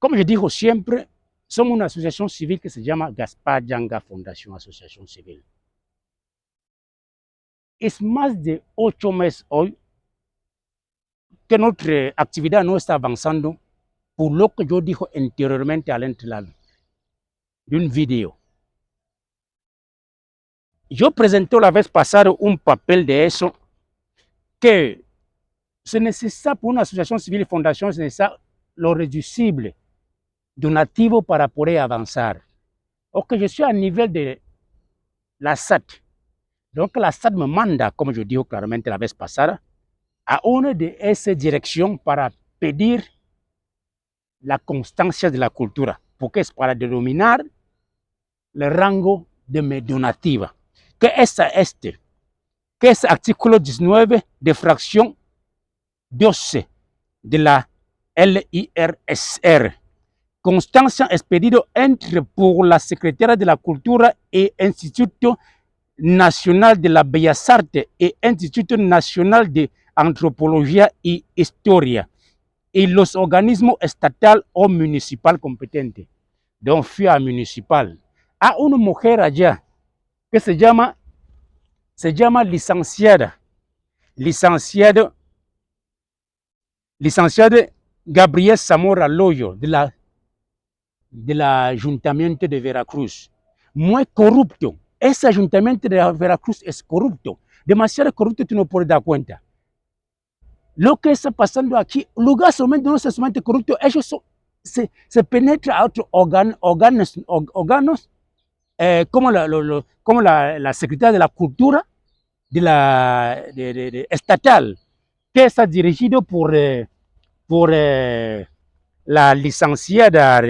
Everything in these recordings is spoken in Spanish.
Como yo digo siempre, somos una asociación civil que se llama Gaspar Yanga Fundación Asociación Civil. Es más de 8 meses hoy que nuestra actividad no está avanzando por lo que yo dije anteriormente al entrar de un video. Yo presenté la vez pasada un papel de eso que se necesita pour una asociación civil y fundación, se necesita lo reducible donativo para poder avanzar. Ok, je suis à niveau de la SAT. Donc la SAT me manda, como yo dije claramente la vez pasada, a una de esas direcciones para pedir la constancia de la cultura, porque es para denominar el rango de mi donativa. ¿Qué es este? Que es artículo 19 de fracción 12 de la LIRSR. Constancia expedido entre por la Secretaría de la Cultura y Instituto Nacional de la Bellas Artes y Instituto Nacional de Antropología y Historia y los organismos estatal o municipal competentes. De un FIA municipal. Hay una mujer allá que se llama licenciada Gabriel Zamora Loyo del Ayuntamiento de Veracruz. Muy corrupto. Ese Ayuntamiento de Veracruz es corrupto. Demasiado corrupto, tú no puedes dar cuenta. Lo que está pasando aquí, lugar solamente no es solamente corrupto, ellos se penetran a otros órganos como la Secretaría de la Cultura de estatal, que está dirigido por la licenciada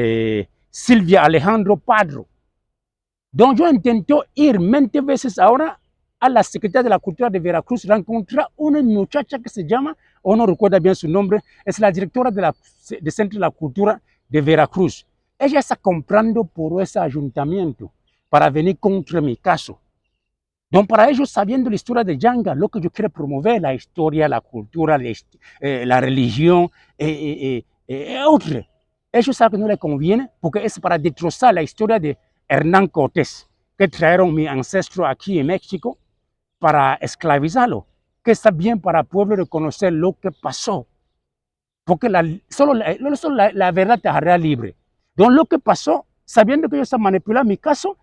Silvia Alejandro Padro. Donc yo intento ir 20 veces ahora a la Secretaría de la Cultura de Veracruz, encontrar una muchacha que se llama, o no recuerda bien su nombre, es la directora del Centro de la Cultura de Veracruz. Ella está comprando por ese ayuntamiento para venir contra mi caso. Donc para ellos, sabiendo la historia de Yanga, lo que yo quiero promover, la historia, la cultura, la religión, otra. Ellos saben que no les conviene porque es para destrozar la historia de Hernán Cortés, que trajeron mi ancestro aquí en México para esclavizarlo, que está bien para el pueblo reconocer lo que pasó, porque solo la verdad te hará libre. Entonces lo que pasó, sabiendo que ellos están manipulando mi caso,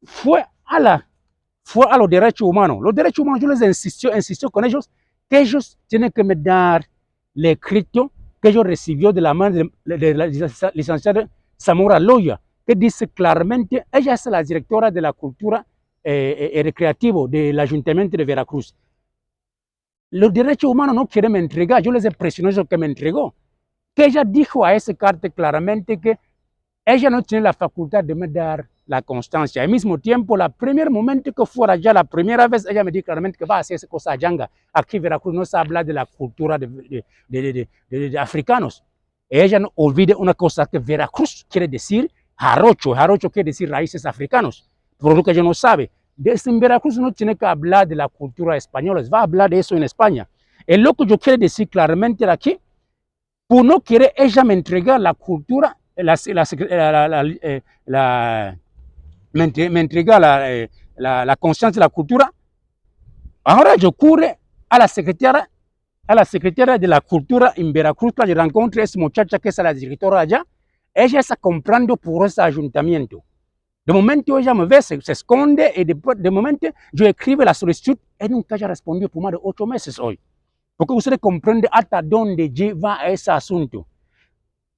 fue a los derechos humanos. Los derechos humanos, yo les insistió con ellos, que ellos tienen que me dar el escrito que ellos recibió de la mano de la licenciada Zamora Loya, que dice claramente, ella es la directora de la cultura recreativo del Ayuntamiento de Veracruz. Los derechos humanos no quieren me entregar, yo les he presionado eso que me entregó. Que ella dijo a esa carta claramente que ella no tiene la facultad de me dar la constancia. Al mismo tiempo, el primer momento que fuera ya la primera vez, ella me dijo claramente que va a hacer esa cosa Yanga. Aquí en Veracruz no se habla de la cultura de africanos. Ella no olvide una cosa que Veracruz quiere decir jarocho. Jarocho quiere decir raíces africanos. Por lo que ella no sabe. En Veracruz no tiene que hablar de la cultura española. Va a hablar de eso en España. Es lo que yo quiero decir claramente aquí. Por no querer ella me entregar la cultura, me entrega la conciencia de la cultura. Ahora yo ocurre a la secretaria de la cultura en Veracruz, para yo encontré a esa muchacha que es la directora allá. Ella está comprando por ese ayuntamiento. De momento ella me ve, se esconde, y de momento yo escribo la solicitud y nunca haya respondido por más de 8 meses hoy. Porque usted comprende hasta dónde lleva ese asunto.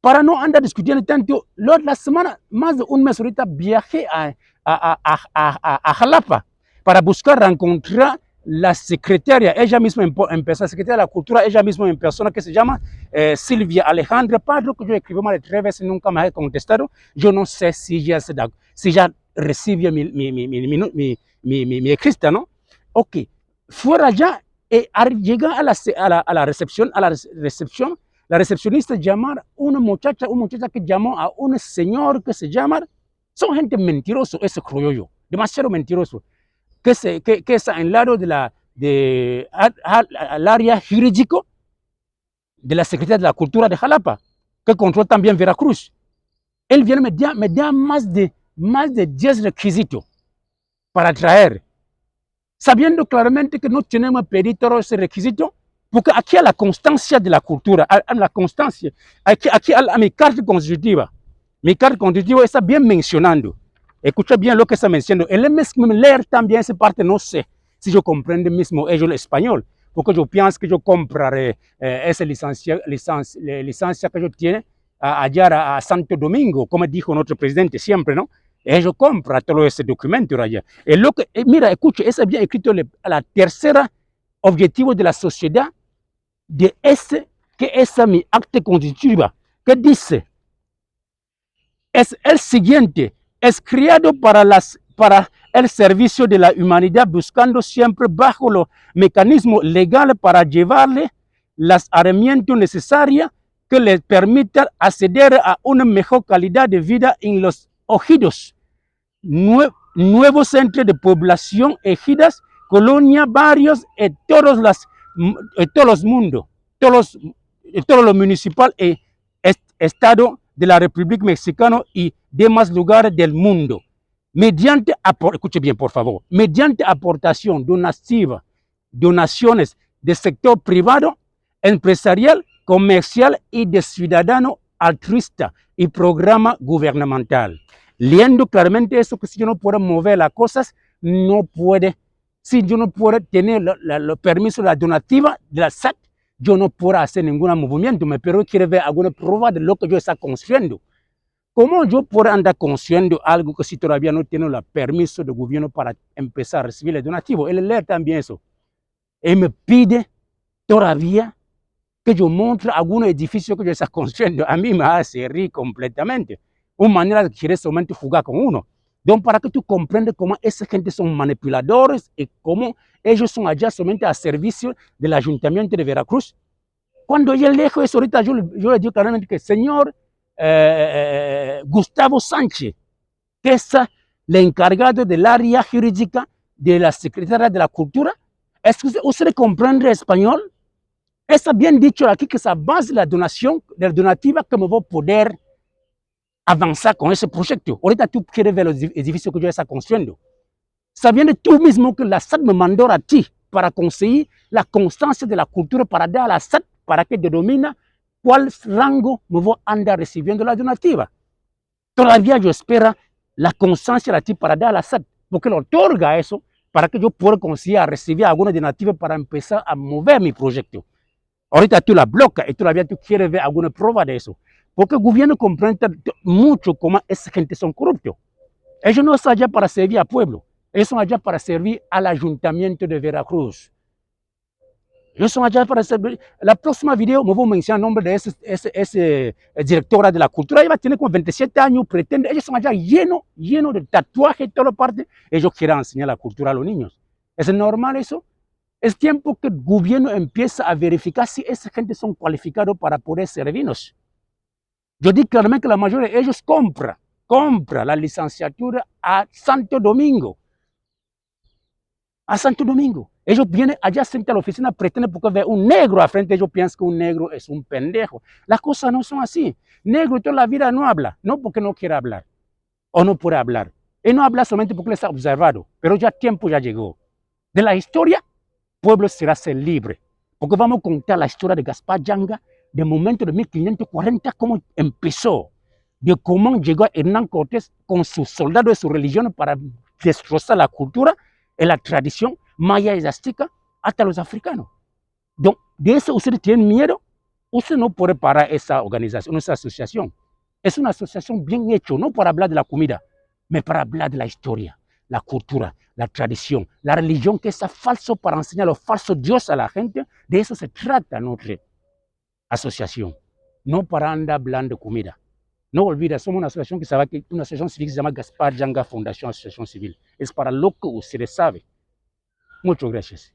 Para no andar discutiendo tanto, la semana, más de un mes ahorita, viajé a Jalapa para buscar encontrar la secretaria. Ella misma empezó, la secretaria de la cultura, ella misma en persona, que se llama Silvia Alejandra Padro, que yo escribí más de 3 veces y nunca me ha contestado. Yo no sé si ya recibió mi escrita, ¿no? Ok, fuera ya, al llegar a la recepción, la recepcionista llamar a una muchacha que llamó a un señor que se llama, son gente mentiroso, eso creo yo, demasiado mentiroso, que está en el lado al área jurídico de la Secretaría de la Cultura de Jalapa, que controla también Veracruz. Él viene me da más de 10 requisitos para traer, sabiendo claramente que no tenemos que pedir todos esos requisitos, porque aquí hay la constancia de la cultura, hay la constancia, aquí hay mi carta constitutiva. Mi carta constitutiva está bien mencionando. Escucha bien lo que está mencionando. El mismo leer también esa parte, no sé si yo comprendo mismo ellos el español, porque yo pienso que yo compraré esa licencia que yo tiene allá a Santo Domingo, como dijo nuestro presidente siempre, ¿no? Ellos compran todo ese documento allá. Y lo que, mira, escucha, eso bien escrito la tercera objetivo de la sociedad de ese, que es mi acta constitutiva, que dice, es el siguiente, es creado para el servicio de la humanidad, buscando siempre bajo los mecanismos legales para llevarle las herramientas necesarias que les permitan acceder a una mejor calidad de vida en los ejidos, nuevos centros de población, ejidas, colonias, barrios, en todos los mundos, todos los municipales y estados de la República Mexicana y demás lugares del mundo, mediante, escuche bien por favor, mediante aportación donativa, donaciones del sector privado, empresarial, comercial y de ciudadano altruista y programa gubernamental. Leyendo claramente eso, que si yo no puedo mover las cosas, no puede, si yo no puedo tener el permiso de la donativa de la SAT, yo no puedo hacer ningún movimiento, pero quiero ver alguna prueba de lo que yo estoy construyendo. ¿Cómo yo puedo andar construyendo algo que si todavía no tiene el permiso del gobierno para empezar a recibir el donativo? Él lee también eso. Él me pide todavía que yo montre algún edificio que yo estoy construyendo. A mí me hace reír completamente. Una manera de querer solamente jugar con uno. Entonces, para que tú comprendas cómo esa gente son manipuladores y cómo ellos son allá solamente a servicio del Ayuntamiento de Veracruz. Cuando yo leo eso ahorita, yo le digo claramente que señor Gustavo Sánchez, que es el encargado del área jurídica de la Secretaría de la Cultura, ¿es que usted comprende español? Está bien dicho aquí que es a base de la donación, de la donativa, que me voy a poder avanzar con ese proyecto. Ahorita tú quieres ver los edificios que yo estoy construyendo. Sabiendo tú mismo que la SAT me mandó a ti para conseguir la constancia de la cultura para dar a la SAT para que determine cuál rango me voy a andar recibiendo la donativa. Todavía yo espero la constancia de ti para dar a la SAT, porque le otorga eso para que yo pueda conseguir recibir alguna donativa para empezar a mover mi proyecto. Ahorita tú la blocas y todavía tú quieres ver alguna prueba de eso. Porque el gobierno comprende mucho cómo esa gente son corruptos. Ellos no están allá para servir al pueblo. Ellos son allá para servir al Ayuntamiento de Veracruz. Ellos son allá para servir. La próxima video me voy a mencionar el nombre de ese directora de la cultura. Ella va a tener como 27 años, pretende. Ellos son allá llenos de tatuajes y toda parte. Ellos quieren enseñar la cultura a los niños. ¿Es normal eso? Es tiempo que el gobierno empiece a verificar si esa gente son cualificados para poder servirnos. Yo digo claramente que la mayoría de ellos compra la licenciatura a Santo Domingo. A Santo Domingo. Ellos vienen allá frente a la oficina, pretenden porque ve un negro al frente, ellos piensan que un negro es un pendejo. Las cosas no son así. Negro toda la vida no habla, no porque no quiere hablar o no puede hablar. Él no habla solamente porque él está observado, pero ya tiempo ya llegó. De la historia, pueblo será ser libre. Porque vamos a contar la historia de Gaspar Yanga, del momento de 1540, cómo empezó, de cómo llegó Hernán Cortés con sus soldados de su religión para destrozar la cultura y la tradición maya y azteca hasta los africanos. Entonces, de eso ustedes tienen miedo. Usted no puede parar esa organización, esa asociación. Es una asociación bien hecha, no para hablar de la comida, sino para hablar de la historia, la cultura, la tradición, la religión, que es falso para enseñar los falsos dioses a la gente. De eso se trata nuestra asociación, no para andar hablando de comida. No olvides, somos una asociación que sabe que una asociación civil que se llama Gaspar Yanga Fundación Asociación Civil. Es para lo que ustedes saben. Muchas gracias.